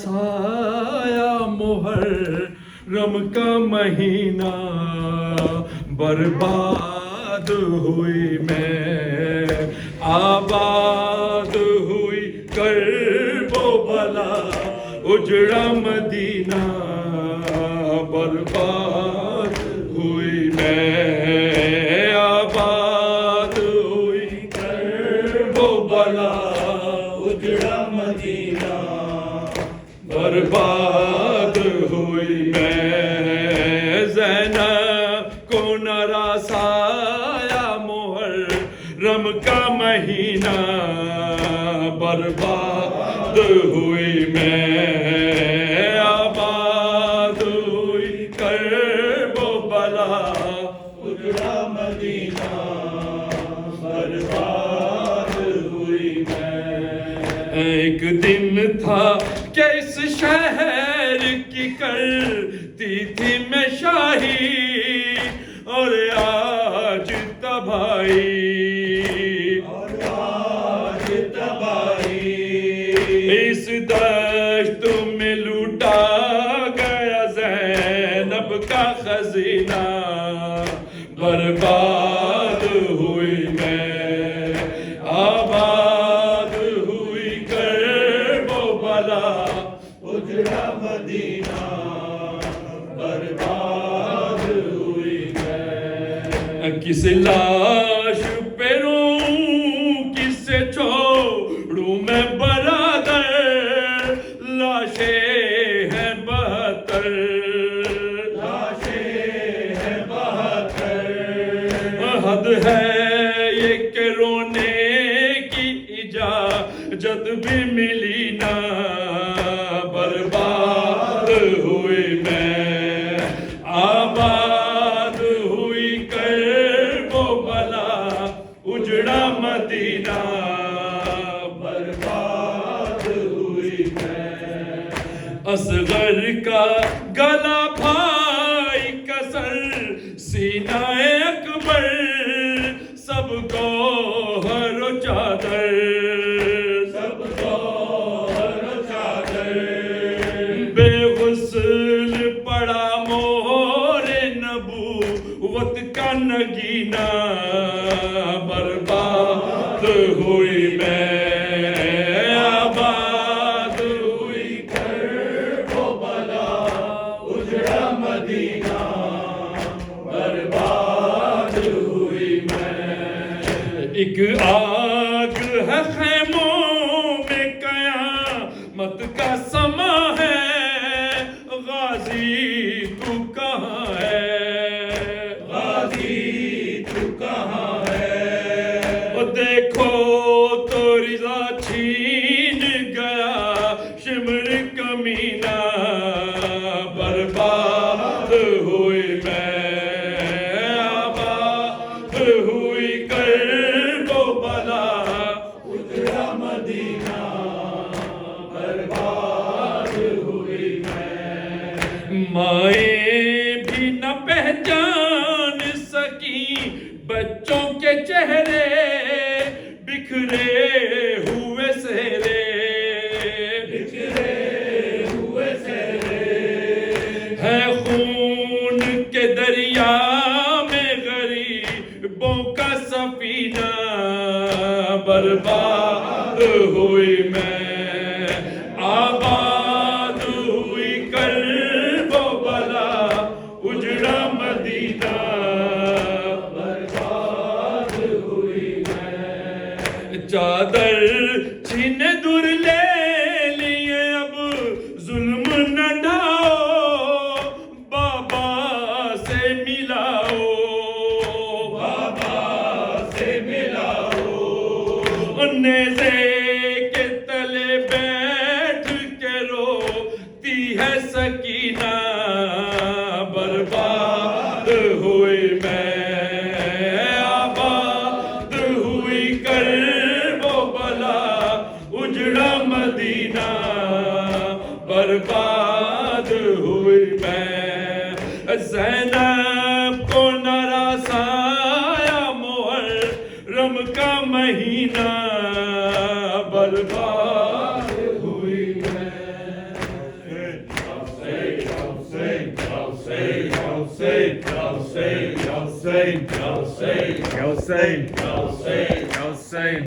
سایہ محرم کا مہینہ برباد ہوئی میں آباد ہوئی کرب و بلا اجڑا مدینہ برباد ہوئی میں آباد ہوئی کرب و بلا اجڑا مدینہ برباد ہوئی میں زینب کو نہ سایہ محرم کا مہینہ برباد ہوئی میں آباد ہوئی کرب و بلا اجڑا مدینہ برباد ہوئی میں ایک دن تھا کہ اس شہر کی کرتی تھی میں شاہی اور آج تباہی اس دشت میں لوٹا گیا زینب کا خزینہ برباد ہوئی میں آباد ہوئی کرب و بلا اجڑا مدینہ برباد ہوئی میں کس لاش پہ روں کس سے چھوڑوں میں برادر لاشیں ہیں 72 حد ہے یہ کہ رونے کی اجازت بھی ملی نہ برباد ہوئی میں آباد ہوئی کرب و بلا اجڑا مدینہ برباد ہوئی میں اصغر کا گلا بھائی کا سر سینہ اکبر سب کو ہر چادر بے غسل پڑا مور نبوت کا نگینہ برباد ہوئی میں آباد ہوئی کرب و بلا اجڑا مدینہ برباد ہوئی میں ایک آگ ہے خیموں میں قیامت کا سما ہے غازی تو کہاں ہے غازی تو کہاں ہے وہ دیکھو تو رضا چھین گیا شمر کمینہ برباد ہوئی میں آباد ہوئی کرب و بلا اجڑا مدینہ برباد ہوئی میں مائیں بھی نہ پہچان سکی بچوں کے چہرے بکھرے ہوئے سہرے ہے خون کے دریا میں غریبوں کا سفینہ برباد ہوئی میں آباد ہوئی کرب و بلا اجڑا مدینہ برباد ہوئی میں چادر چھین دور لے لیے اب ظلم نہ ڈھاؤ بابا سے ملاؤ نیزے کے تلے بیٹھ کے روتی ہے سکینہ برباد ہوئی میں آباد ہوئی کرب و بلا اجڑا مدینہ برباد ہوئی میں زینب کو نہ سایہ محرم کا مہینہ برباد ہوئی میں José, José, José, José, José, José, José.